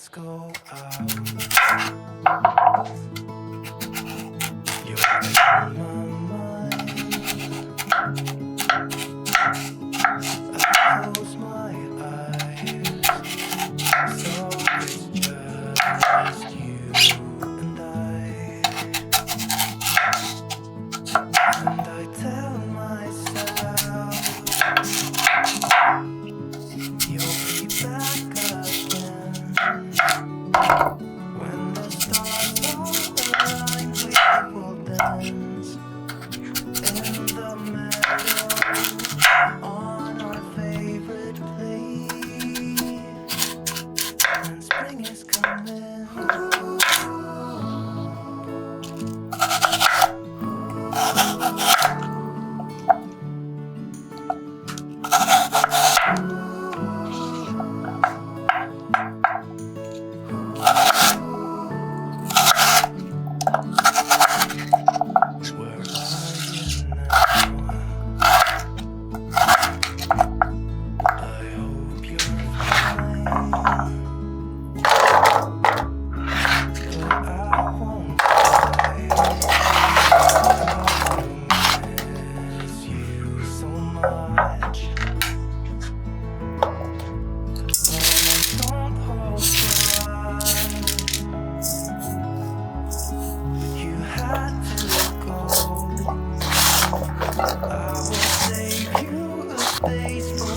lights go out. You're in my mind. I close my eyes, so it's just you and I tell myself you'll be back again when the stars align. We will dance in the meadow on our favorite place, and spring is coming. Where are you now? I hope you're fine, but I won't cry. I miss you so much, but don't hold tight. You had to go. I will save you a space for